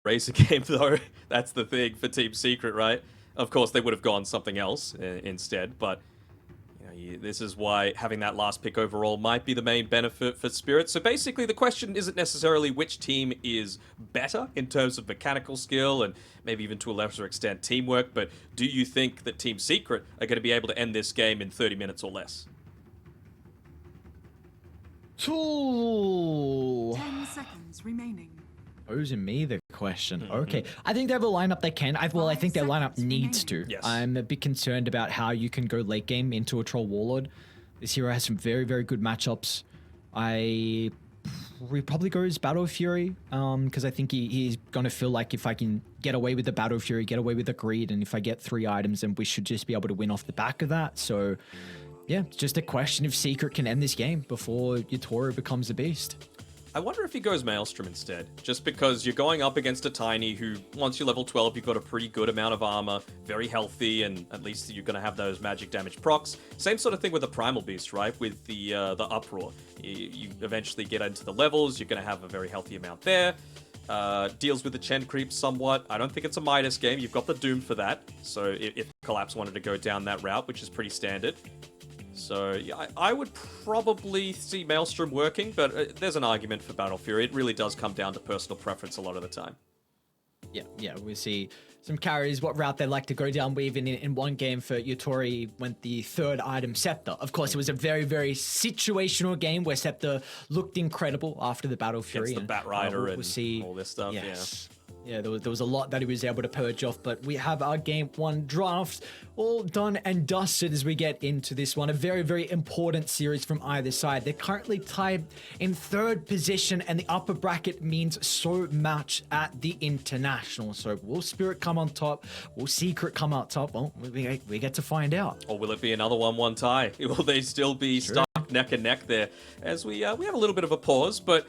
Razor game, though. That's the thing for Team Secret, right? Of course, they would have gone something else instead, but this is why having that last pick overall might be the main benefit for Spirit. So basically, the question isn't necessarily which team is better in terms of mechanical skill and maybe even to a lesser extent teamwork, but do you think that Team Secret are going to be able to end this game in 30 minutes or less? 10 seconds remaining. Posing me the question. Okay, I think they have a lineup they can. I think their lineup needs to. Yes. I'm a bit concerned about how you can go late game into a Troll Warlord. This hero has some very, very good matchups. We probably goes Battle Fury because I think he's going to feel like if I can get away with the Battle Fury, get away with the Greed, and if I get 3 items, then we should just be able to win off the back of that. So yeah, it's just a question if Secret can end this game before Yatoro becomes a beast. I wonder if he goes Maelstrom instead, just because you're going up against a Tiny who, once you're level 12, you've got a pretty good amount of armor, very healthy, and at least you're going to have those magic damage procs. Same sort of thing with the Primal Beast, right? With the Uproar. You eventually get into the levels, you're going to have a very healthy amount there. Deals with the Chen creep somewhat. I don't think it's a Midas game. You've got the Doom for that. So if Collapse wanted to go down that route, which is pretty standard. So yeah, I would probably see Maelstrom working, but there's an argument for Battle Fury. It really does come down to personal preference a lot of the time. Yeah, we see some carries, what route they like to go down. We even in one game for Yutori went the 3rd item Scepter. Of course, it was a very, very situational game where Scepter looked incredible after the Battle Fury. Against the Bat Rider and all this stuff, yes. Yeah, there was a lot that he was able to purge off, but we have our game 1 draft all done and dusted as we get into this one. A very, very important series from either side. They're currently tied in 3rd position, and the upper bracket means so much at the international. So will Spirit come on top? Will Secret come out top? Well, we get to find out. Or will it be another 1-1 tie? Will they still be stuck neck and neck there? As we have a little bit of a pause, but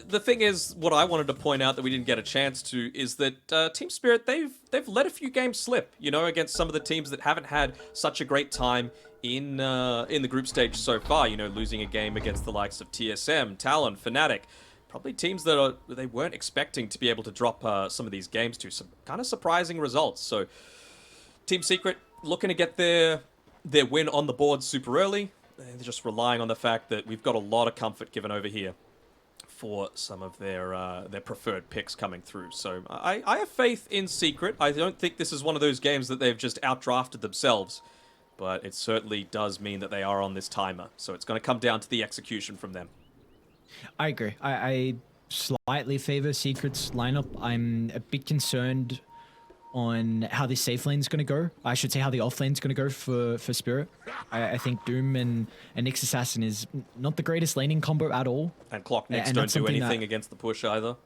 the thing is, what I wanted to point out that we didn't get a chance to is that Team Spirit, they've let a few games slip, against some of the teams that haven't had such a great time in the group stage so far. Losing a game against the likes of TSM, Talon, Fnatic, probably teams that they weren't expecting to be able to drop some of these games to. Some kind of surprising results. So Team Secret looking to get their win on the board super early. They're just relying on the fact that we've got a lot of comfort given over here for some of their preferred picks coming through. So I have faith in Secret. I don't think this is one of those games that they've just outdrafted themselves, but it certainly does mean that they are on this timer. So it's going to come down to the execution from them. I agree. I slightly favor Secret's lineup. I'm a bit concerned on how the safe lane's going to go. I should say how the off lane's going to go for Spirit. I think Doom and Nyx Assassin is not the greatest laning combo at all. And Clock Nyx don't do anything against the push either.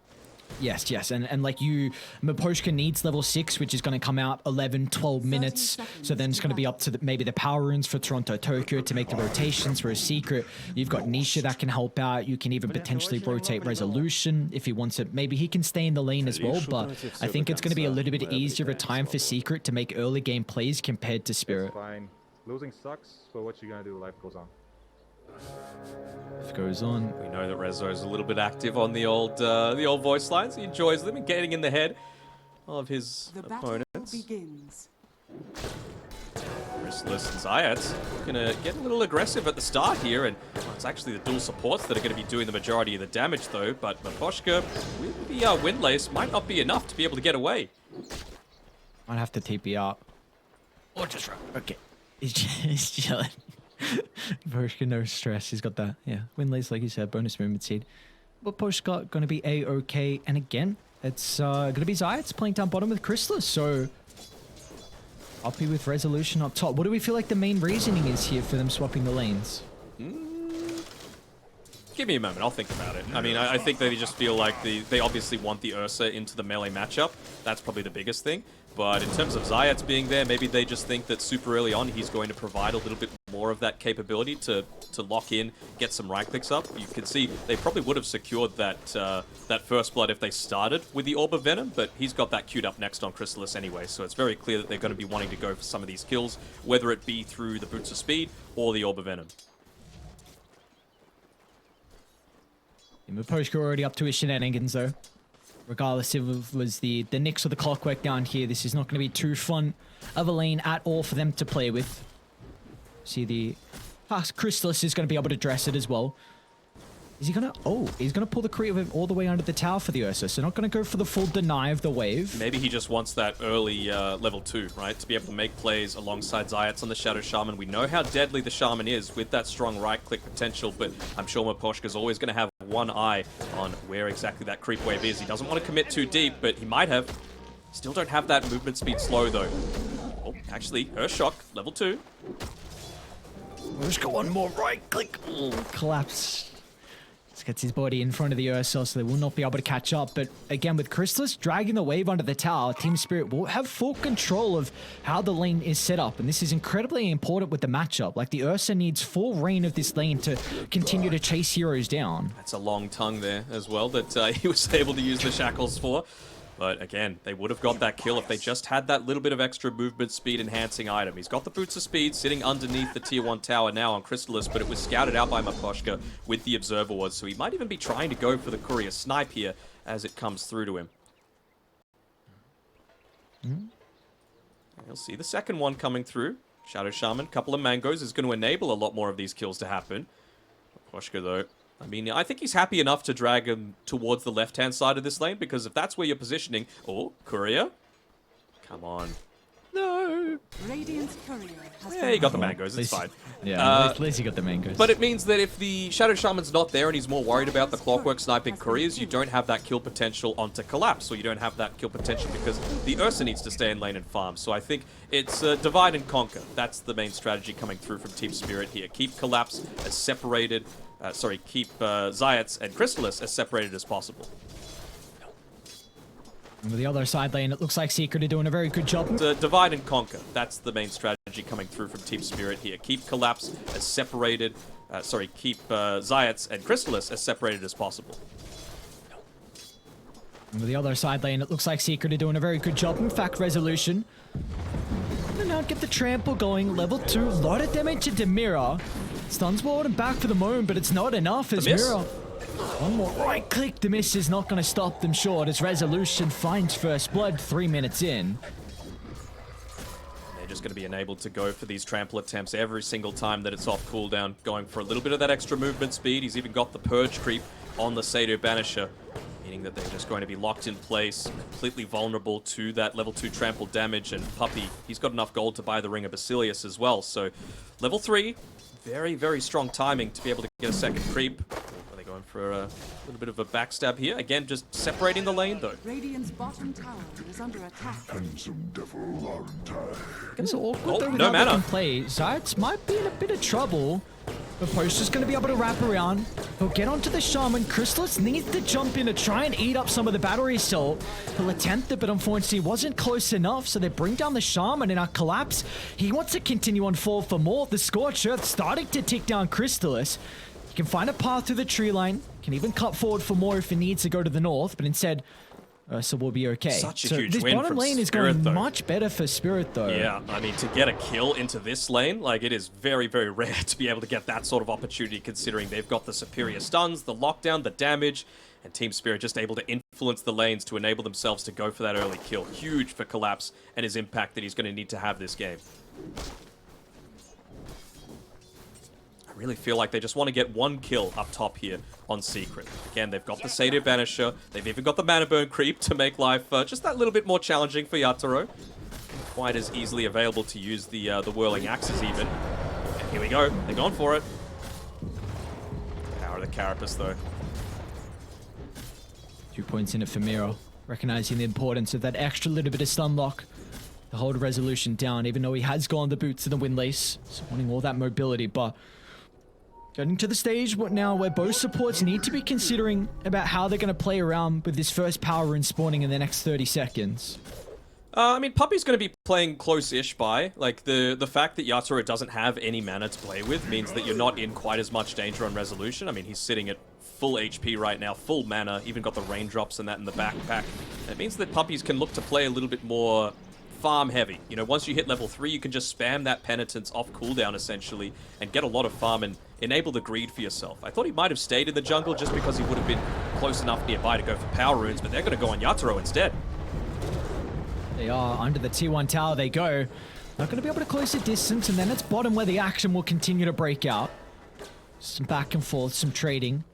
Yes. And like Miposhka needs level 6, which is going to come out 11, 12 minutes. So then it's going to be up to maybe the power runes for Toronto, Tokyo to make the rotations. For a Secret, you've got Nisha that can help out. You can even potentially rotate Resolution if he wants it. Maybe he can stay in the lane as well, but I think it's going to be a little bit easier of a time for Secret to make early game plays compared to Spirit. Fine. Losing sucks, but what you gonna do? Life goes on. Life goes on. We know that Rezo is a little bit active on the old voice lines. He enjoys them and getting in the head of his opponents. Begins. Chrysalis and Zayat gonna get a little aggressive at the start here, and it's actually the dual supports that are going to be doing the majority of the damage though. But Miposhka with the Windlace might not be enough to be able to get away. Might have to TP up. Or just run. Okay. He's chilling. Miposhka, no stress. He's got that, Windlace, like you said, bonus movement seed. But Miposhka going to be A-okay. And again, it's going to be Zayat's playing down bottom with Chrysalis. So, Uppy with Resolution up top. What do we feel like the main reasoning is here for them swapping the lanes? Give me a moment, I'll think about it. I mean, I think they just feel like they obviously want the Ursa into the melee matchup. That's probably the biggest thing. But in terms of Zayat's being there, maybe they just think that super early on he's going to provide a little bit more of that capability to lock in, get some rank picks up. You can see they probably would have secured that first blood if they started with the Orb of Venom, but he's got that queued up next on Chrysalis anyway, so it's very clear that they're going to be wanting to go for some of these kills, whether it be through the Boots of Speed or the Orb of Venom. Miposhka already up to his shenanigans though. regardless if it was the Nyx or the Clockwork down here, this is not going to be too fun of a lane at all for them to play with. See the Crystallis is going to be able to dress it as well. Is he going to... Oh, he's going to pull the creep all the way under the tower for the Ursa. So not going to go for the full deny of the wave. Maybe he just wants that early level 2, right? To be able to make plays alongside Zayats on the Shadow Shaman. We know how deadly the Shaman is with that strong right-click potential, but I'm sure Miposhka's always going to have one eye on where exactly that creep wave is. He doesn't want to commit too deep, but he might have. Still don't have that movement speed slow, though. Oh, actually, Earthshock, level 2. Let's go one more right-click. Collapse. Gets his body in front of the Ursa, so they will not be able to catch up. But again, with Crystallis dragging the wave under the tower, Team Spirit will have full control of how the lane is set up. And this is incredibly important with the matchup. Like, the Ursa needs full reign of this lane to continue to chase heroes down. That's a long tongue there as well that he was able to use the shackles for. But again, they would have got that kill if they just had that little bit of extra movement speed enhancing item. He's got the Boots of Speed sitting underneath the tier 1 tower now on Crystallis, but it was scouted out by Miposhka with the Observer Ward, so he might even be trying to go for the Courier Snipe here as it comes through to him. You'll see the second one coming through. Shadow Shaman, couple of mangoes is going to enable a lot more of these kills to happen. Miposhka, though, I mean, I think he's happy enough to drag him towards the left-hand side of this lane, because if that's where you're positioning... Oh, Courier? Come on. No! Radiant's courier has Yeah, he got the mangoes, it's fine. Yeah, at least he got the mangoes. But it means that if the Shadow Shaman's not there and he's more worried about the Clockwork sniping Couriers, you don't have that kill potential onto Collapse, or you don't have that kill potential because the Ursa needs to stay in lane and farm. So I think it's divide and conquer. That's the main strategy coming through from Team Spirit here. Keep Collapse as separated... keep Zayats and Crystallis as separated as possible. And with the other side lane, it looks like Secret are doing a very good job. Divide and conquer. That's the main strategy coming through from Team Spirit here. Keep Collapse as separated... keep Zayats and Crystallis as separated as possible. And with the other side lane, it looks like Secret are doing a very good job. In fact, Resolution. And now get the trample going. Level 2. A lot of damage into Mirror. Stuns ward and back for the moment, but it's not enough as Mirror. One more right click. The miss is not going to stop them short as Resolution finds first blood 3 minutes in. They're just going to be enabled to go for these trample attempts every single time that it's off cooldown, going for a little bit of that extra movement speed. He's even got the Purge creep on the Sado Banisher, meaning that they're just going to be locked in place, completely vulnerable to that level 2 trample damage. And Puppey, he's got enough gold to buy the Ring of Basilius as well. So level 3, very, very strong timing to be able to get a second creep. Are they going for a little bit of a backstab here? Again, just separating the lane, though. Radiant's bottom tower is under attack. It's awkward Oh, though no without mana. making play. Zayats might be in a bit of trouble. But Poster's going to be able to wrap around. He'll get onto the Shaman. Crystallis needs to jump in to try and eat up some of the battery assault. He'll attempt it, but unfortunately wasn't close enough. So they bring down the Shaman in a collapse. He wants to continue on forward for more. The Scorched Earth starting to tick down Crystallis. He can find a path through the tree line. Can even cut forward for more if he needs to go to the north. But instead, Ursa will be okay. Such a so huge this win bottom from lane is Spirit, going though. much better for Spirit, though. Yeah, I mean, to get a kill into this lane, like, it is very, very rare to be able to get that sort of opportunity, considering they've got the superior stuns, the lockdown, the damage, and Team Spirit just able to influence the lanes to enable themselves to go for that early kill. Huge for Collapse and his impact that he's going to need to have this game. I really feel like they just want to get one kill up top here on Secret. Again, they've got the Sado Banisher. They've even got the Mana Burn creep to make life just that little bit more challenging for Yatoro. Quite as easily available to use the Whirling Axes even. And here we go. They're going for it. Power of the Carapace, though. 2 points in it for Miro, recognizing the importance of that extra little bit of stun lock to hold Resolution down, even though he has gone the boots and the windlace, so wanting all that mobility. But getting to the stage now where both supports need to be considering about how they're going to play around with this first power rune spawning in the next 30 seconds. I mean, Puppey's going to be playing close-ish by. Like, the fact that Yatoro doesn't have any mana to play with means that you're not in quite as much danger on Resolution. I mean, he's sitting at full HP right now, full mana, even got the raindrops and that in the backpack. It means that Puppies can look to play a little bit more farm heavy. You know, once you hit level 3, you can just spam that penitence off cooldown essentially and get a lot of farm and enable the greed for yourself. I thought he might have stayed in the jungle just because he would have been close enough nearby to go for power runes, but they're going to go on Yatoro instead. They are under the T1 tower. They go. Not going to be able to close the distance, and then it's bottom where the action will continue to break out. Some back and forth, some trading,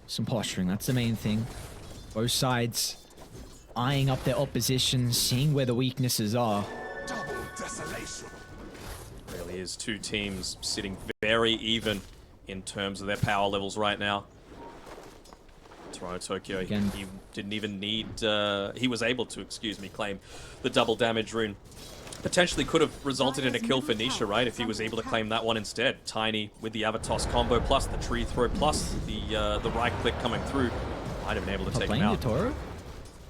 some posturing. That's the main thing. Both sides eyeing up their opposition, seeing where the weaknesses are. Really is two teams sitting very even in terms of their power levels right now. Toronto Tokyo, Again. he didn't even need, he was able to, claim the double damage rune. Potentially could have resulted in a kill for Nisha, right, if he was able to claim that one instead. Tiny with the Avatos combo, plus the tree throw, plus the right click coming through. Might have been able to take him out. Yatoro.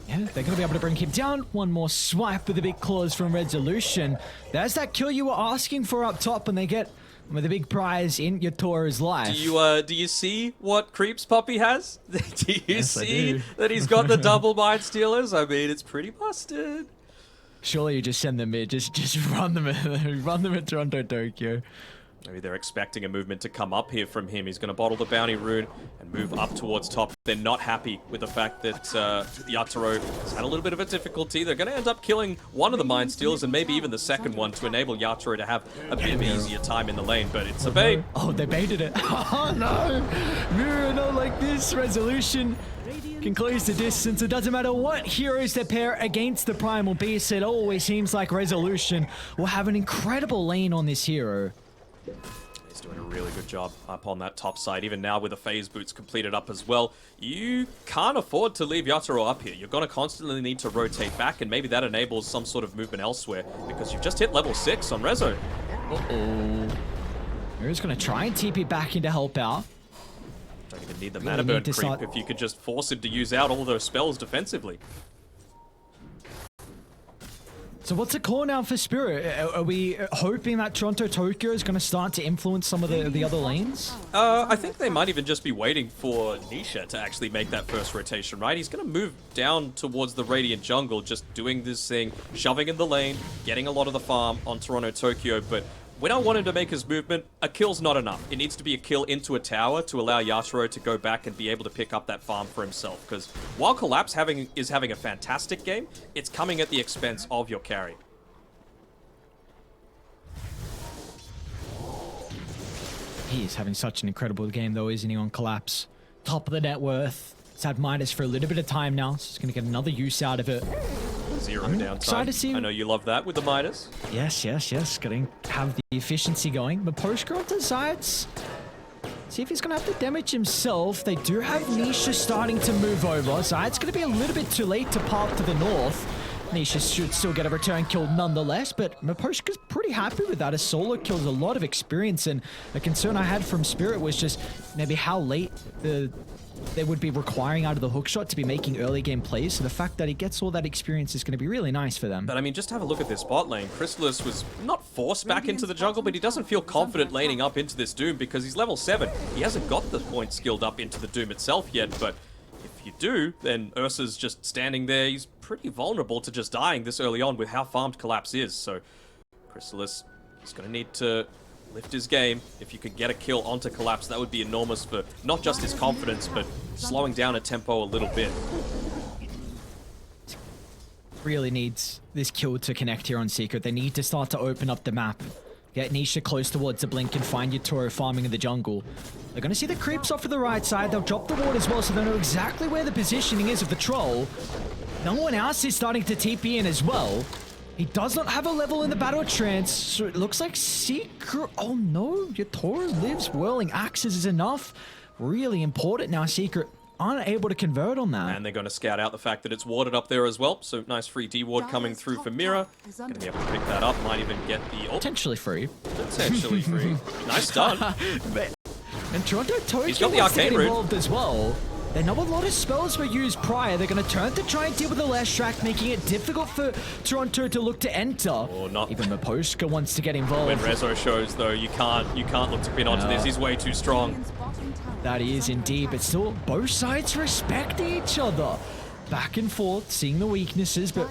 Yeah, they're going to be able to bring him down. One more swipe with a big claws from Resolution. There's that kill you were asking for up top, and they get with a big prize in Yatoro's life. Do you see what Creeps Poppy has? Do you Yes, see that he's got the double Mind Stealers? I mean, it's pretty busted. Surely you just send them in, just run them at Toronto Tokyo. Maybe they're expecting a movement to come up here from him. He's going to bottle the bounty rune and move up towards top. They're not happy with the fact that Yatoro has had a little bit of a difficulty. They're going to end up killing one of the Mind Stealers and maybe even the second one to enable Yatoro to have a bit of easier time in the lane, but it's a bait. Oh, they baited it. Oh, no. Mirror, not like this. Resolution can close the distance. It doesn't matter what heroes they pair against the Primal Beast. It always seems like Resolution will have an incredible lane on this hero. He's doing a really good job up on that top side. Even now with the phase boots completed up as well, you can't afford to leave Yatoro up here. You're going to constantly need to rotate back, and maybe that enables some sort of movement elsewhere because you've just hit level 6 on Rezo. Uh-oh. Mirror's going to try and TP back in to help out. Don't even need the Really mana burn need to creep start- if you could just force him to use out all those spells defensively. So what's the call now for Spirit? Are we hoping that Toronto Tokyo is going to start to influence some of the other lanes? I think they might even just be waiting for Nisha to actually make that first rotation, right? He's going to move down towards the Radiant jungle, just doing this thing, shoving in the lane, getting a lot of the farm on Toronto Tokyo, but when I want him to make his movement, a kill's not enough. It needs to be a kill into a tower to allow Yatoro to go back and be able to pick up that farm for himself. Because while Collapse is having a fantastic game, it's coming at the expense of your carry. He is having such an incredible game though, isn't he, on Collapse? Top of the net worth. It's had Midas for a little bit of time now, so he's going to get another use out of it. Zero excited to see- downtime. I know you love that with the Midas. Yes. Going to have the efficiency going. But Postgirl decides. See if he's going to have to damage himself. They do have Nisha starting to move over. So it's going to be a little bit too late to park to the north. Nisha should still get a return kill nonetheless, but Maposhka's pretty happy with that. A solo kills a lot of experience, and the concern I had from Spirit was just maybe how late they would be requiring out of the hookshot to be making early game plays. So the fact that he gets all that experience is going to be really nice for them. But I mean, just have a look at this bot lane. Chrysalis was not forced back into the jungle, but he doesn't feel confident laning up into this Doom because he's level 7. He hasn't got the point skilled up into the Doom itself yet, but if you do, then Ursa's just standing there. He's pretty vulnerable to just dying this early on with how farmed Collapse is. So Chrysalis is going to need to lift his game. If you could get a kill onto Collapse, that would be enormous for not just his confidence, but slowing down a tempo a little bit. Really needs this kill to connect here on Secret. They need to start to open up the map. Get Nisha close towards the blink and find Yatoro farming in the jungle. They're going to see the creeps off to the right side. They'll drop the ward as well, so they know exactly where the positioning is of the troll. No one else is starting to TP in as well. He does not have a level in the battle trance, so it looks like Secret... Oh no, Yatoro lives. Whirling Axes is enough. Really important now. Secret unable to convert on that. And they're going to scout out the fact that it's warded up there as well. So nice free D-ward coming through for Mira. Going to be able to pick that up. Might even get the... Potentially free. Potentially free. Nice stun. And Toronto Tokyo He's got the wants to arcane get rune. involved as well. They know a lot of spells were used prior. They're going to turn to try and deal with the last track, making it difficult for Toronto to look to enter. Or not. Even Maposhka wants to get involved. When Rezo shows, though, you can't look to pin onto this. He's way too strong. That is indeed, but still, both sides respect each other. Back and forth, seeing the weaknesses, but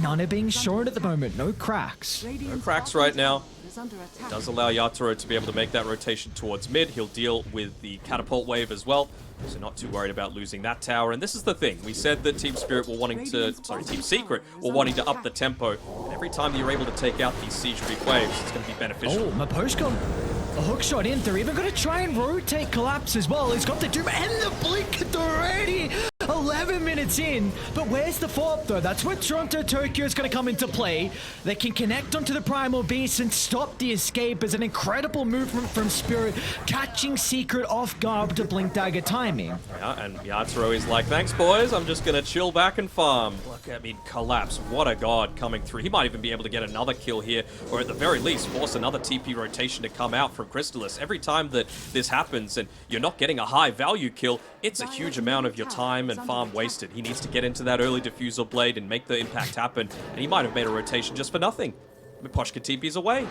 none are being shown at the moment. No cracks. No cracks right now. Is under attack. Does allow Yatoro to be able to make that rotation towards mid. He'll deal with the catapult wave as well, so not too worried about losing that tower. And this is the thing. We said that Team Spirit were wanting to, sorry, Team Secret were wanting to up the tempo. And every time that you're able to take out these siege creep waves, it's going to be beneficial. Oh, Maposhka, a hook shot in. They're even going to try and rotate Collapse as well. He's got the Doom and the Blink at the ready. 11 minutes in, but where's the follow-up though? That's where Toronto Tokyo is going to come into play. They can connect onto the Primal Beast and stop the escape as an incredible movement from Spirit, catching Secret off guard to Blink Dagger timing. Yeah, and Yatoro is like, thanks boys, I'm just going to chill back and farm. Look, I mean, Collapse, what a god coming through. He might even be able to get another kill here, or at the very least, force another TP rotation to come out from Crystallis. Every time that this happens and you're not getting a high value kill, it's a huge amount of your time and farm wasted. He needs to get into that early diffusal blade and make the impact happen, and he might have made a rotation just for nothing. Miposhka TP's away.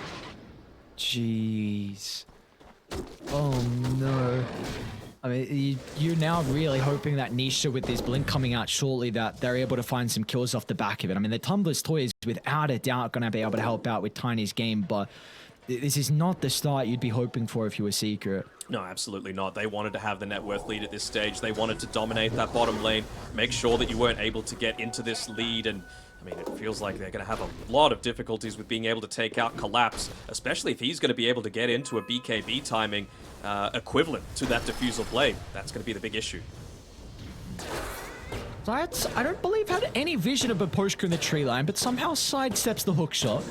Jeez. Oh no. I mean, you're now really hoping that Nisha with this Blink coming out shortly that they're able to find some kills off the back of it. I mean, the Tumblr's Toy is without a doubt going to be able to help out with Tiny's game, but this is not the start you'd be hoping for if you were Secret. No, absolutely not. They wanted to have the net worth lead at this stage. They wanted to dominate that bottom lane, make sure that you weren't able to get into this lead, and I mean, it feels like they're going to have a lot of difficulties with being able to take out Collapse, especially if he's going to be able to get into a BKB timing equivalent to that diffusal blade. That's going to be the big issue. Zayats, I don't believe, had any vision of Baposhka in the tree line, but somehow sidesteps the hook shot.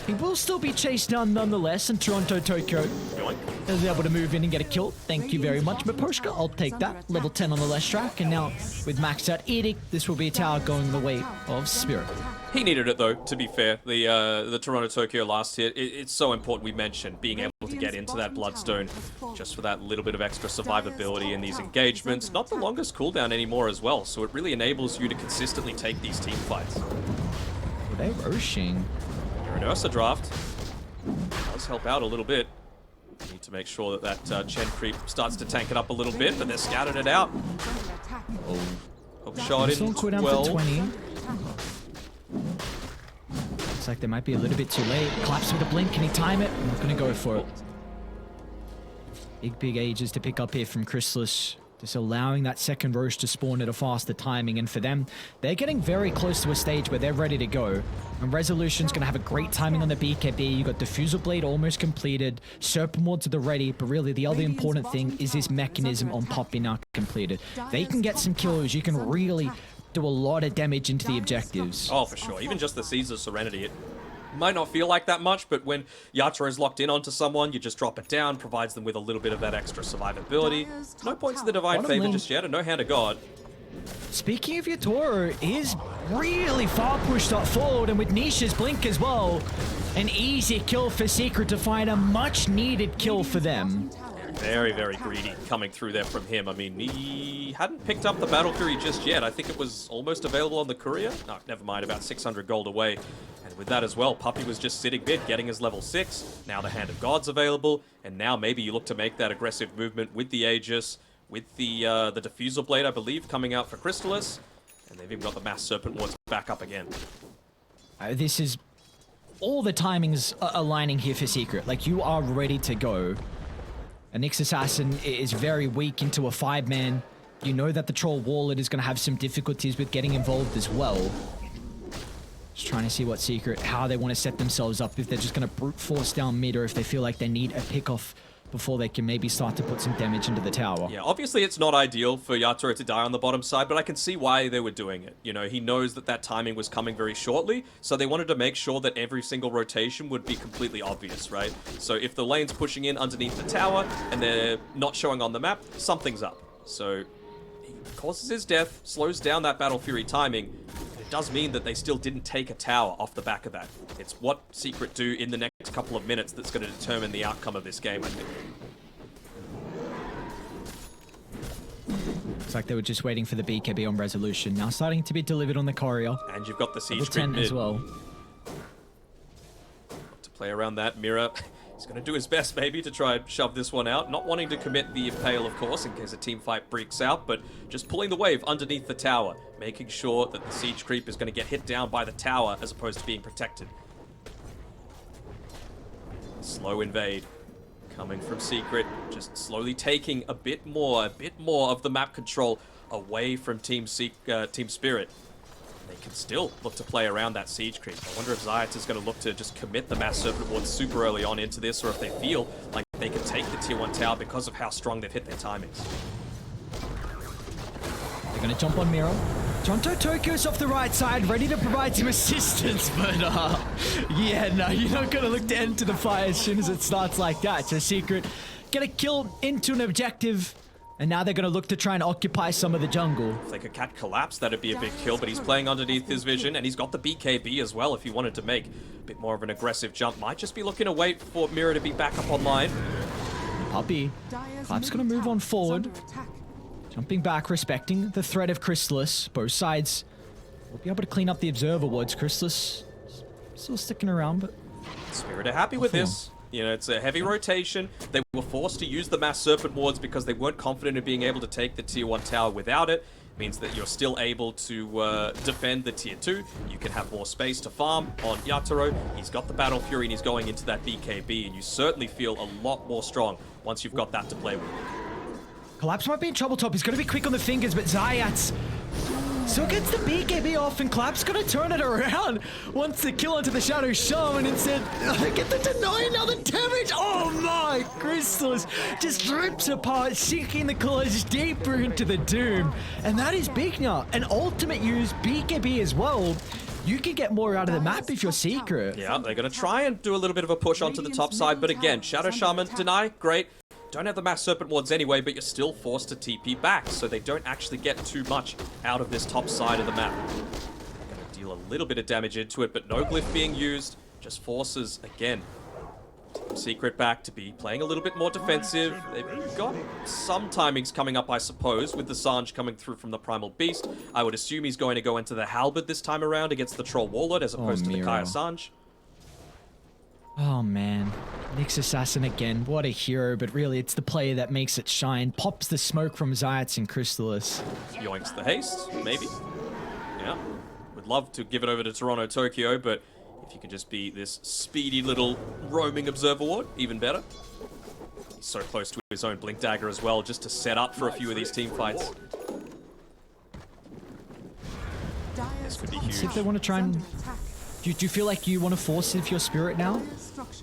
He will still be chased down nonetheless, and Toronto Tokyo is able to move in and get a kill. Thank you very much, Maposhka. I'll take that. Level 10 on the left track, and now with maxed out Edict, this will be a tower going the way of Spirit. He needed it though, to be fair. The Toronto Tokyo last hit, it's so important we mentioned being able to get into that Bloodstone just for that little bit of extra survivability in these engagements. Not the longest cooldown anymore as well, so it really enables you to consistently take these team fights. Were they rushing? You're an Ursa draft. Does help out a little bit. Need to make sure that that Chen creep starts to tank it up a little bit, but they're scattered it out. Oh. Hook shot in Still down 12. for 20. Looks like they might be a little bit too late. Collapse with a blink. Can he time it? I'm not going to go for it. Big ages to pick up here from Crystallis. Just allowing that second Roche to spawn at a faster timing. And for them, they're getting very close to a stage where they're ready to go. And Resolution's going to have a great timing on the BKB. You got Diffusal Blade almost completed. Serpent Wards at the ready. But really, the other important thing is this mechanism on Poppy now completed. They can get some kills. You can really do a lot of damage into the objectives. Oh, for sure. Even just the Caesar Serenity, it might not feel like that much, but when Yatoro is locked in onto someone, you just drop it down, provides them with a little bit of that extra survivability. No points of the Divine Favor just yet, and no Hand of God. Speaking of Yatoro, is really far pushed up forward, and with Nisha's Blink as well, an easy kill for Secret to find a much needed kill for them. Very, very greedy coming through there from him. I mean, he hadn't picked up the Battle Fury just yet. I think it was almost available on the Courier. No, never mind, about 600 gold away. And with that as well, Puppy was just sitting mid, getting his level 6. Now the Hand of God's available, and now maybe you look to make that aggressive movement with the Aegis, with the Diffusal Blade, I believe, coming out for Crystallis. And they've even got the Mass Serpent Wards back up again. This is... all the timings are aligning here for Secret. Like, you are ready to go. A Nyx Assassin is very weak into a 5-man. You know that the Troll Warlord is going to have some difficulties with getting involved as well. Just trying to see what Secret, how they want to set themselves up. If they're just going to brute force down mid, or if they feel like they need a pick-off before they can maybe start to put some damage into the tower. Yeah, obviously it's not ideal for Yatoro to die on the bottom side, but I can see why they were doing it. You know, he knows that that timing was coming very shortly, so they wanted to make sure that every single rotation would be completely obvious, right? So if the lane's pushing in underneath the tower and they're not showing on the map, something's up. So he causes his death, slows down that Battle Fury timing. It does mean that they still didn't take a tower off the back of that. It's what Secret do in the next couple of minutes that's going to determine the outcome of this game, I think. Looks like they were just waiting for the BKB on Resolution. Now starting to be delivered on the Courier. And you've got the Siege Level 10 mid as well. to play around that mirror. He's going to do his best maybe to try and shove this one out. Not wanting to commit the impale, of course, in case a team fight breaks out, but just pulling the wave underneath the tower, making sure that the siege creep is going to get hit down by the tower as opposed to being protected. Slow invade coming from Secret, just slowly taking a bit more of the map control away from Team Spirit. They can still look to play around that siege creep. I wonder if Zayat is going to look to just commit the Mass Serpent Ward super early on into this, or if they feel like they can take the tier 1 tower because of how strong they've hit their timings. They're going to jump on Miro. Toronto Tokyo's off the right side, ready to provide some assistance, but yeah, no, you're not going to look to enter the fight as soon as it starts like that. So Secret get a kill into an objective, and now they're going to look to try and occupy some of the jungle. If they could catch Collapse, that'd be a big kill, but he's playing underneath his vision, and he's got the BKB as well if he wanted to make a bit more of an aggressive jump. Might just be looking to wait for Miro to be back up online. Puppy. Collapse going to move on forward. Jumping back, respecting the threat of Chrysalis. Both sides will be able to clean up the observer wards. Chrysalis still sticking around, but... Spirit are happy with this. You know, it's a heavy rotation. They were forced to use the Mass Serpent wards because they weren't confident in being able to take the tier 1 tower without it. Means that you're still able to defend the tier 2. You can have more space to farm on Yatoro. He's got the Battle Fury and he's going into that BKB, and you certainly feel a lot more strong once you've got that to play with. Collapse might be in trouble top. He's going to be quick on the fingers, but Zayat still gets the BKB off, and Collapse going to turn it around. Wants to kill onto the Shadow Shaman instead. Get the deny, now the damage. Oh my, Chrysalis just rips apart, sinking the claws deeper into the Doom. And that is big now. An ultimate use BKB as well. You can get more out of the map if you're Secret. Yeah, they're going to try and do a little bit of a push onto the top side, but again, Shadow Shaman, deny, great. Don't have the Mass Serpent wards anyway, but you're still forced to TP back, so they don't actually get too much out of this top side of the map. They're going to deal a little bit of damage into it, but no glyph being used, just forces, again, Team Secret back to be playing a little bit more defensive. They've got some timings coming up, I suppose, with the Sange coming through from the Primal Beast. I would assume he's going to go into the Halberd this time around against the Troll Warlord as opposed to the Kaya Sange. Oh man, Nyx Assassin again, what a hero, but really it's the player that makes it shine. Pops the smoke from Zayat and Chrysalis. Yoinks the haste, maybe. Yeah, would love to give it over to Toronto Tokyo, but if you could just be this speedy little roaming observer ward, even better. He's so close to his own Blink Dagger as well, just to set up for a few of these team fights. This could be huge. See if they want to try and... Do you feel like you want to force it if you're Spirit now?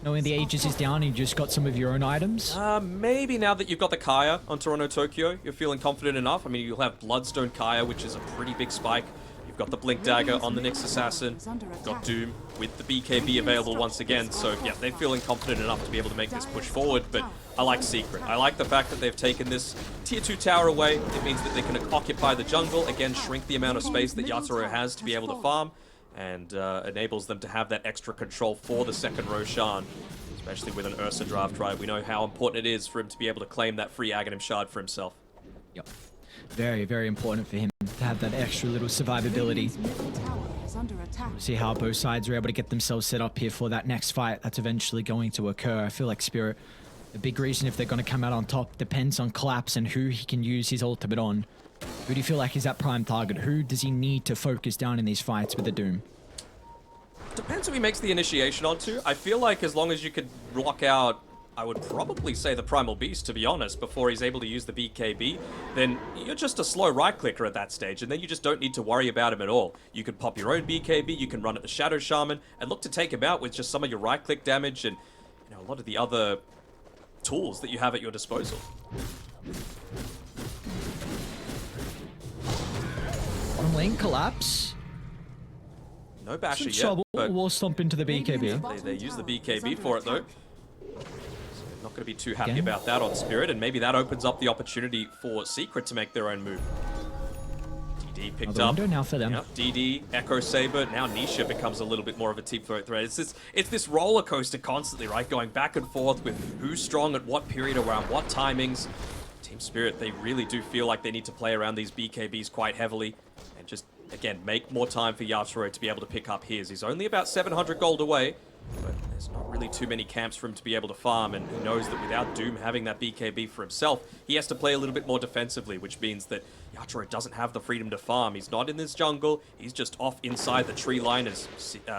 Knowing the Aegis is down and you just got some of your own items? Maybe now that you've got the Kaya on Toronto Tokyo, you're feeling confident enough. I mean, you'll have Bloodstone Kaya, which is a pretty big spike. You've got the Blink Dagger on the Nyx Assassin. You've got Doom with the BKB available once again. So, yeah, they're feeling confident enough to be able to make this push forward. But I like Secret. I like the fact that they've taken this tier 2 tower away. It means that they can occupy the jungle. Again, shrink the amount of space that Yatoro has to be able to farm. And enables them to have that extra control for the second Roshan, especially with an Ursa draft right. We know how important it is for him to be able to claim that free Aghanim shard for himself. Yep. Very, very important for him to have that extra little survivability. See how both sides are able to get themselves set up here for that next fight that's eventually going to occur. I feel like Spirit, the big reason if they're going to come out on top depends on Collapse and who he can use his ultimate on. Who do you feel like is that prime target? Who does he need to focus down in these fights with the Doom? Depends who he makes the initiation onto. I feel like as long as you could block out, I would probably say the Primal Beast, to be honest, before he's able to use the BKB, then you're just a slow right-clicker at that stage, and then you just don't need to worry about him at all. You can pop your own BKB, you can run at the Shadow Shaman, and look to take him out with just some of your right-click damage and a lot of the other tools that you have at your disposal. Bottom lane Collapse. No Basher yet, trouble. but We'll stomp into the BKB. they use the BKB for it though. So not going to be too happy about that on Spirit, and maybe that opens up the opportunity for Secret to make their own move. DD picked up. Now for them. Yep, DD, Echo Saber. Now Nisha becomes a little bit more of a team threat. It's this roller coaster constantly, right? Going back and forth with who's strong at what period around what timings. Team Spirit, they really do feel like they need to play around these BKBs quite heavily and just, again, make more time for Yatoro to be able to pick up his. He's only about 700 gold away, but there's not really really too many camps for him to be able to farm, and he knows that without Doom having that BKB for himself, he has to play a little bit more defensively, which means that Yatoro doesn't have the freedom to farm. He's not in this jungle, he's just off inside the tree line as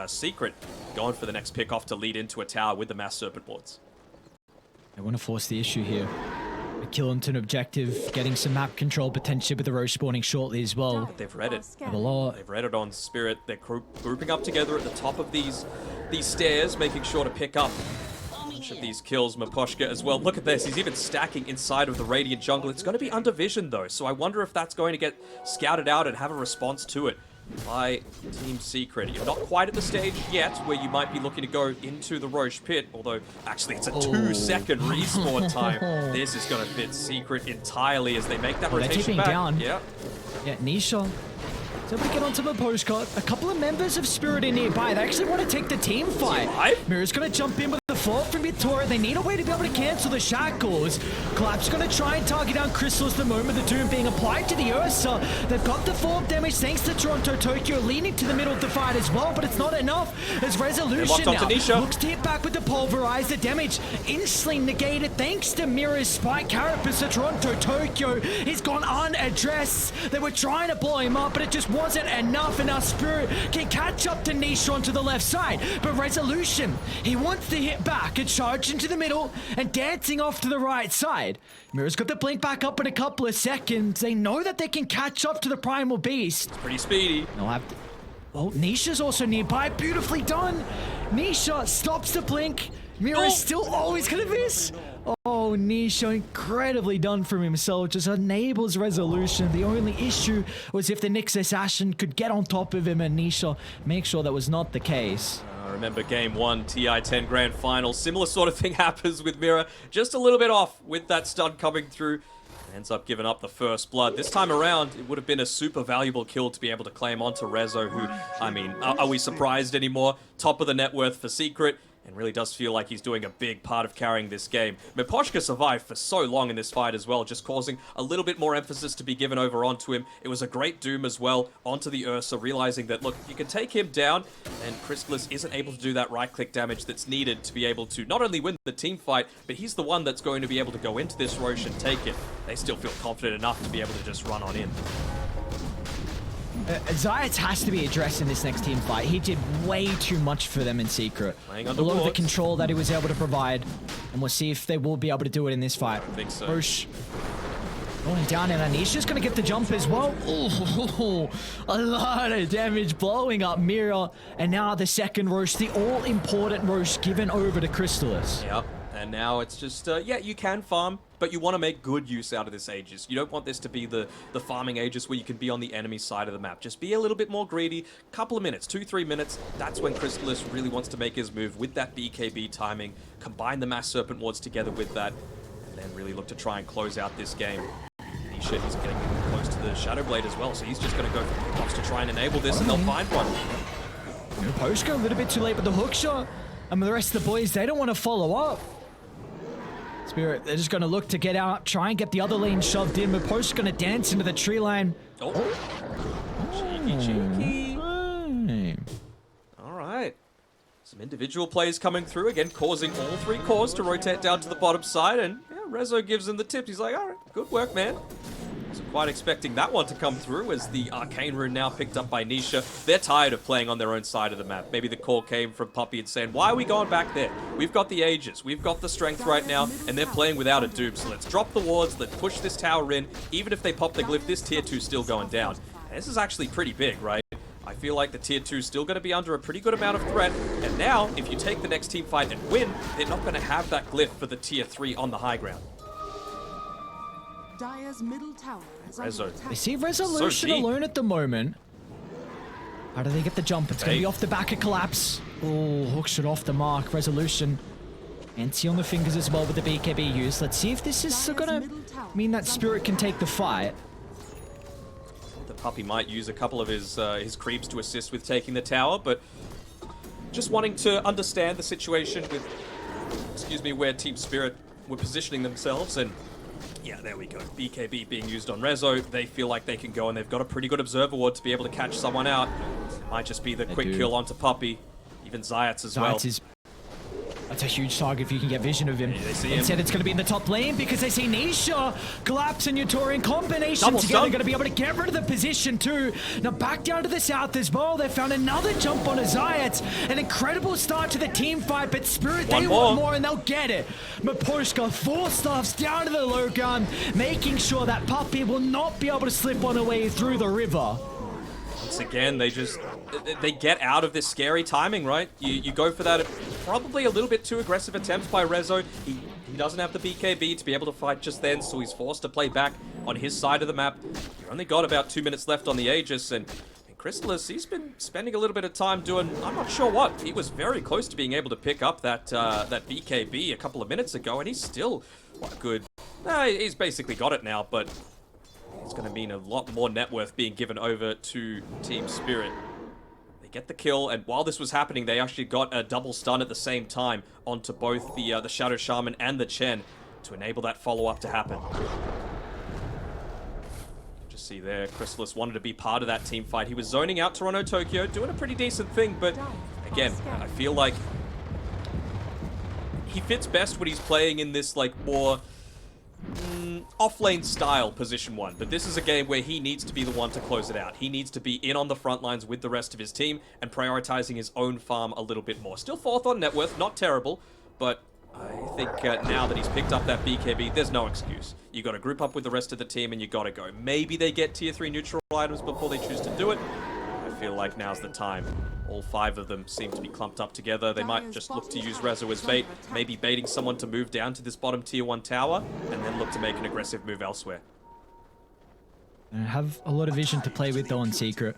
Secret going for the next pick off to lead into a tower with the Mass Serpent Wards. They want to force the issue here. A kill into an objective, getting some map control potentially with the Roche spawning shortly as well. They've read it. Have a lot. They've read it on Spirit. They're grouping up together at the top of these stairs, making sure to pick up a bunch of these kills. Miposhka as well. Look at this. He's even stacking inside of the Radiant jungle. It's going to be under vision though, so I wonder if that's going to get scouted out and have a response to it by Team Secret. You're not quite at the stage yet where you might be looking to go into the Roche pit, although actually it's a 2-second respawn time. This is going to fit Secret entirely as they make that rotation back. Down. Yeah. Yeah, Nisha. So we get onto the postcard. A couple of members of Spirit are nearby. They actually want to take the team fight. Mira's going to jump in with the fort from Victoria. They need a way to be able to cancel the shackles. Collapse going to try and target down Crystal at the moment. The Doom being applied to the Ursa. They've got the form damage thanks to Toronto Tokyo leaning to the middle of the fight as well, but it's not enough as Resolution now looks to hit back with the Pulverize. The damage instantly negated thanks to Mira's spike carapace. So Toronto Tokyo is gone unaddressed. They were trying to blow him up, but it just wasn't enough, and now Spirit can catch up to Nisha onto the left side. But Resolution, he wants to hit back and charge into the middle and dancing off to the right side. Mira's got the blink back up in a couple of seconds. They know that they can catch up to the Primal Beast. It's pretty speedy. They'll have to... Oh, Nisha's also nearby. Beautifully done. Nisha stops the blink. Mira's still always gonna miss. Oh, Nisha, incredibly done from himself. Just enables Resolution. The only issue was if the Nyx Assassin could get on top of him, and Nisha make sure that was not the case. Remember game 1, TI-10 Grand Final. Similar sort of thing happens with Mira. Just a little bit off with that stun coming through. Ends up giving up the first blood. This time around, it would have been a super valuable kill to be able to claim onto Rezo, who, I mean, are we surprised anymore? Top of the net worth for Secret. And really does feel like he's doing a big part of carrying this game. Miposhka survived for so long in this fight as well, just causing a little bit more emphasis to be given over onto him. It was a great Doom as well onto the Ursa, realizing that, look, you can take him down, and Crystallis isn't able to do that right-click damage that's needed to be able to not only win the team fight, but he's the one that's going to be able to go into this Roche and take it. They still feel confident enough to be able to just run on in. Zayats has to be addressed in this next team fight. He did way too much for them in Secret. A lot of the control that he was able to provide. And we'll see if they will be able to do it in this fight. I think so. Roche going down, and Anisha's going to get the jump as well. Ooh, a lot of damage blowing up Mira. And now the second Roche, the all-important Roche given over to Crystallis. Yep. And now it's just, yeah, you can farm, but you want to make good use out of this Aegis. You don't want this to be the farming Aegis where you can be on the enemy side of the map. Just be a little bit more greedy. Couple of minutes, 2-3 minutes. That's when Crystallis really wants to make his move with that BKB timing. Combine the Mass Serpent Wards together with that, and then really look to try and close out this game. Nisha, he's getting close to the Shadow Blade as well, so he's just going to go for the pickoffs to try and enable this, and they'll find one. Poshka a little bit too late with the hook shot. And the rest of the boys, they don't want to follow up. Spirit, they're just going to look to get out, try and get the other lane shoved in, but Post's going to dance into the tree line. Cheeky. All right. Some individual plays coming through, again, causing all three cores to rotate down to the bottom side, and yeah, Rezo gives him the tip. He's like, all right, good work, man. Wasn't quite expecting that one to come through as the Arcane Rune now picked up by Nisha. They're tired of playing on their own side of the map. Maybe the call came from Puppey and saying, why are we going back there? We've got the Aegis, we've got the strength right now, and they're playing without a Doom. So let's drop the wards, let's push this tower in. Even if they pop the glyph, this tier 2's still going down. And this is actually pretty big, right? I feel like the tier 2 is still going to be under a pretty good amount of threat. And now, if you take the next team fight and win, they're not going to have that glyph for the tier 3 on the high ground. Dire's middle tower is Rezo. under attack. They see Resolution alone at the moment. How do they get the jump? It's going to be off the back of Collapse. Oh, hook shot off the mark. Resolution. Anti on the fingers as well with the BKB use. Let's see if this is going to mean that Spirit can take the fight. The Puppey might use a couple of his creeps to assist with taking the tower, but just wanting to understand the situation with, excuse me, where Team Spirit were positioning themselves, and yeah, there we go. BKB being used on Rezo. They feel like they can go, and they've got a pretty good Observer Ward to be able to catch someone out. It might just be the quick kill onto Puppey. Even Zayats as well. That's It's a huge target if you can get vision of him. They see him. Instead, it's going to be in the top lane because they see Nisha collapse and Yutori in combination Double together. stun. Going to be able to get rid of the position too. Now back down to the south as well. They found another jump on a Zayat. An incredible start to the team fight, but Spirit, they want more and they'll get it. Maposhka, 4 staffs down to the low ground, making sure that Puppy will not be able to slip on her way through the river. Once again, they get out of this scary timing, right? You go for that probably a little bit too aggressive attempt by Rezo. He doesn't have the BKB to be able to fight just then, so he's forced to play back on his side of the map. You've only got about 2 minutes left on the Aegis, and Chrysalis, he's been spending a little bit of time doing, I'm not sure what. He was very close to being able to pick up that BKB a couple of minutes ago, and he's still, what good. He's basically got it now, but it's going to mean a lot more net worth being given over to Team Spirit. They get the kill, and while this was happening, they actually got a double stun at the same time onto both the Shadow Shaman and the Chen to enable that follow-up to happen. Just see there, Chrysalis wanted to be part of that team fight. He was zoning out Toronto Tokyo, doing a pretty decent thing, but again, I feel like he fits best when he's playing in this like more off-lane style position 1, but this is a game where he needs to be the one to close it out. He needs to be in on the front lines with the rest of his team and prioritizing his own farm a little bit more. Still 4th on net worth, not terrible, but I think now that he's picked up that BKB, there's no excuse. You got to group up with the rest of the team and you got to go. Maybe they get tier 3 neutral items before they choose to do it. I feel like now's the time. All 5 of them seem to be clumped up together. They might just look to use Rezo as bait, maybe baiting someone to move down to this bottom tier 1 tower, and then look to make an aggressive move elsewhere. And have a lot of vision to play with though in secret.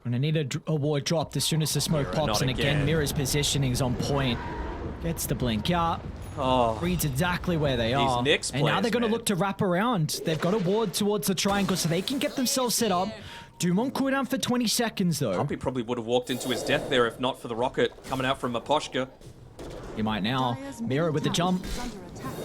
Gonna need a ward dropped as soon as the smoke pops, and again, Mirror's positioning is on point. Gets the blink out. Reads exactly where they are. These Nyx and now they're going to man. look to wrap around. They've got a ward towards the triangle so they can get themselves set up. Doom on cooldown for 20 seconds though. Puppy probably would have walked into his death there if not for the rocket coming out from Maposhka. He might now. Mirror with the jump.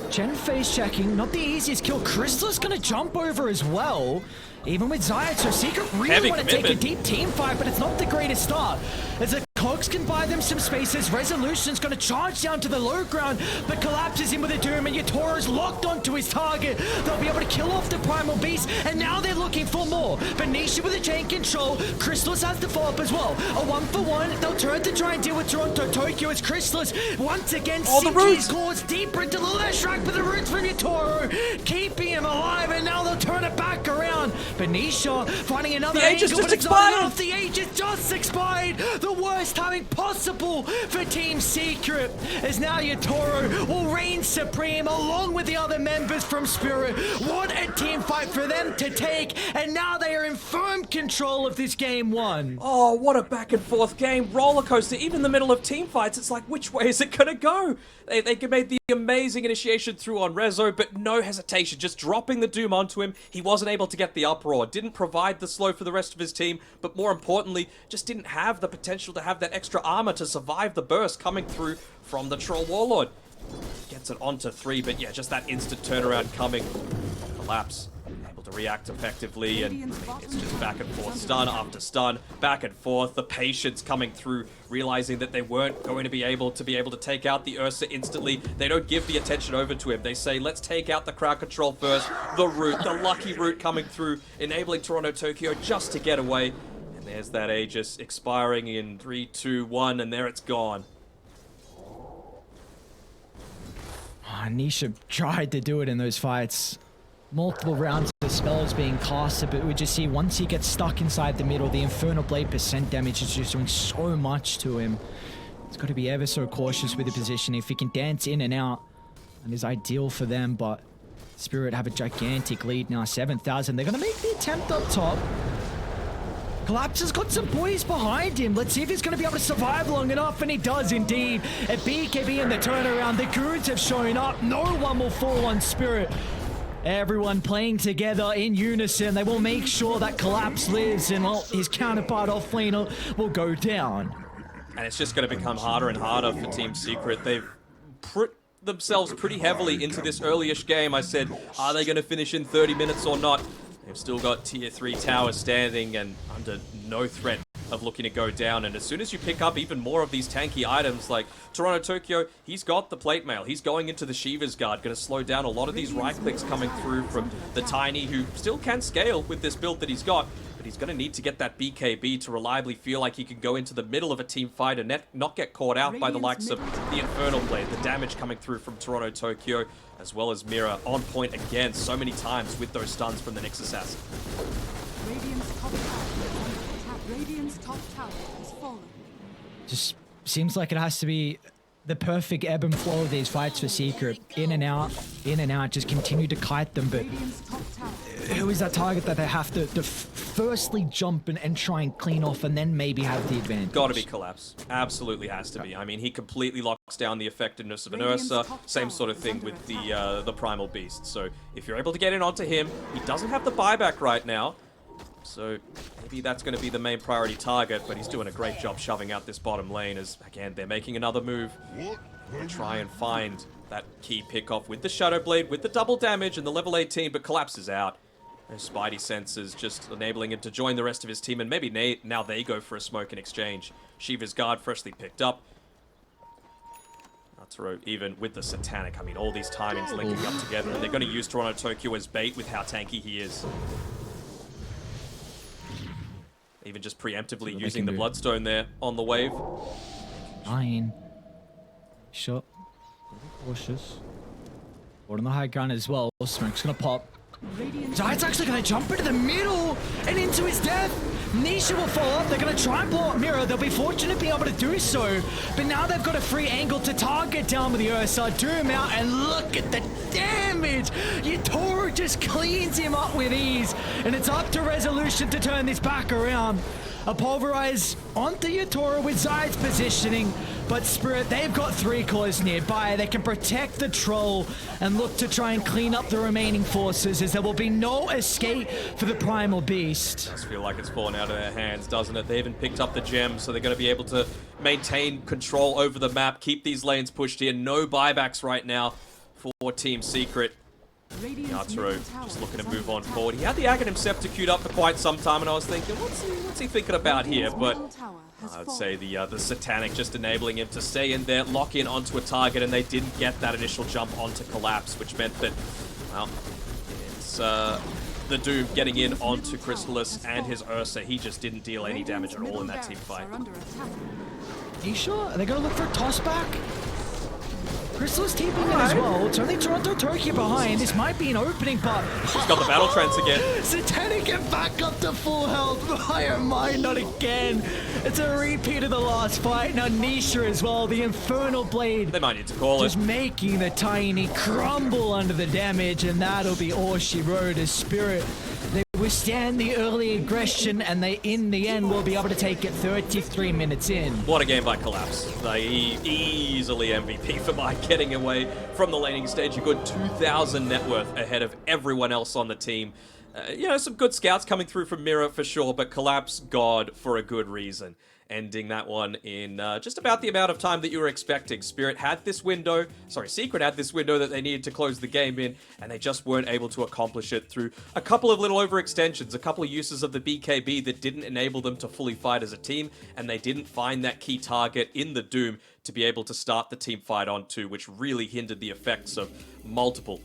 Chen face checking. Not the easiest kill. Crystal's going to jump over as well. Even with Zayat, so Secret really want to take a deep team fight, but it's not the greatest start. As the Cogs can buy them some spaces, Resolution's going to charge down to the low ground, but collapses in with a Doom, and Yatoro's locked onto his target. They'll be able to kill off the Primal Beast, and now they're looking for more. Benicia with a chain control. Chrysalis has to follow up as well. A 1-for-1. They'll turn to try and deal with Toronto Tokyo as Chrysalis once again sinking his claws deeper into the left rack, but the roots from Yatoro keeping him alive, and now they'll turn it back around. Benicia finding another angle, but it's not enough. The Aegis just expired. The worst timing possible for Team Secret, as now Yatoro will reign supreme along with the other members from Spirit. What a team fight for them to take, and now they are in firm control of this game 1. Oh, what a back and forth game. Roller coaster. Even in the middle of team fights, it's like, which way is it going to go? They made the amazing initiation through on Rezo, but no hesitation, just dropping the Doom onto him. He wasn't able to get the uproar, didn't provide the slow for the rest of his team, but more importantly, just didn't have the potential to have that extra armor to survive the burst coming through from the Troll Warlord. Gets it onto 3, but yeah, just that instant turnaround coming. Collapse. Able to react effectively, and it's just back and forth, stun after stun, back and forth. The patience coming through, realizing that they weren't going to be able to take out the Ursa instantly. They don't give the attention over to him. They say, let's take out the crowd control first. The root, the lucky root coming through, enabling Toronto Tokyo just to get away. And there's that Aegis expiring in 3, 2, 1, and there it's gone. Nisha tried to do it in those fights. Multiple rounds of spells being casted, but we just see once he gets stuck inside the middle, the Infernal Blade % damage is just doing so much to him. He's got to be ever so cautious with the position. If he can dance in and out, and is ideal for them, but Spirit have a gigantic lead now, 7,000. They're going to make the attempt up top. Collapse has got some boys behind him. Let's see if he's going to be able to survive long enough, and he does indeed. At BKB in the turnaround, the goons have shown up. No one will fall on Spirit. Everyone playing together in unison. They will make sure that Collapse lives, and well, his counterpart offlaner will go down. And it's just going to become harder and harder for Team Secret. They've put themselves pretty heavily into this early-ish game. I said, are they going to finish in 30 minutes or not? They've still got tier 3 towers standing and under no threat of looking to go down. And as soon as you pick up even more of these tanky items like Toronto Tokyo, he's got the plate mail. He's going into the Shiva's Guard, going to slow down a lot of these right clicks coming through from the Tiny, who still can scale with this build that he's got. But he's going to need to get that BKB to reliably feel like he can go into the middle of a team fight and not get caught out by the likes of the Infernal Blade. The damage coming through from Toronto Tokyo, as well as Mira on point again so many times with those stuns from the Nyx Assassin. Radiant's top tower is under attack. Radiant's top tower has fallen. Just seems like it has to be the perfect ebb and flow of these fights for Secret. In and out, just continue to kite them. But Radiant's top tower. who is that target that they have to firstly jump and try and clean off and then maybe have the advantage? Gotta be Collapse. Absolutely has to be. I mean, he completely locks down the effectiveness of an Ursa. Same sort of thing with the Primal Beast. So if you're able to get in onto him, he doesn't have the buyback right now. So maybe that's going to be the main priority target, but he's doing a great job shoving out this bottom lane as, again, they're making another move. They'll try and find that key pick-off with the Shadow Blade, with the double damage and the level 18, but Collapse is out. Those Spidey senses just enabling him to join the rest of his team, and maybe now they go for a smoke in exchange. Shiva's Guard freshly picked up. Natsuro even with the Satanic. I mean, all these timings linking up together, and they're going to use Toronto Tokyo as bait with how tanky he is. Even just preemptively using the Bloodstone there on the wave. 9. Shot. Cautious. Board on the high ground as well. Smoke's gonna pop. Zayt's actually gonna jump into the middle and into his death. Nisha will fall up. They're gonna try and blow up Mira. They'll be fortunate being able to do so. But now they've got a free angle to target down with the Ursa. Doom out, and look at the damage. Yatoro just cleans him up with ease. And it's up to Resolution to turn this back around. A pulverize onto Yatoro with Zayt's positioning. But Spirit, they've got 3 cores nearby. They can protect the troll and look to try and clean up the remaining forces, as there will be no escape for the Primal Beast. It does feel like it's fallen out of their hands, doesn't it? They even picked up the gem, so they're going to be able to maintain control over the map, keep these lanes pushed in. No buybacks right now for Team Secret. Natsuro just looking to move on forward. He had the Aghanim Scepter queued up for quite some time, and I was thinking, what's he thinking about here? But I'd say the Satanic just enabling him to stay in there, lock in onto a target, and they didn't get that initial jump onto Collapse, which meant that, well, it's the Doom getting in onto Crystallis and his Ursa. He just didn't deal any damage at all in that team fight. Are you sure? Are they going to look for a tossback? Crystal's teeping in as well. It's only Toronto Tokyo behind. This might be an opening, but... He's got the Battle Trance again. Satanic get back up to full health. Why am I not again? It's a repeat of the last fight. Now Nisha as well. The Infernal Blade. They might need to call it. Just making the Tiny crumble under the damage, and that'll be all she wrote as Spirit. They withstand the early aggression, and they, in the end, will be able to take it 33 minutes in. What a game by Collapse. They easily MVP for by getting away from the laning stage. A good 2,000 net worth ahead of everyone else on the team. You know, some good scouts coming through from Mira for sure, but Collapse, God, for a good reason. Ending that one in just about the amount of time that you were expecting. Secret had this window that they needed to close the game in, and they just weren't able to accomplish it through a couple of little overextensions, a couple of uses of the BKB that didn't enable them to fully fight as a team, and they didn't find that key target in the Doom to be able to start the team fight onto, which really hindered the effects of multiple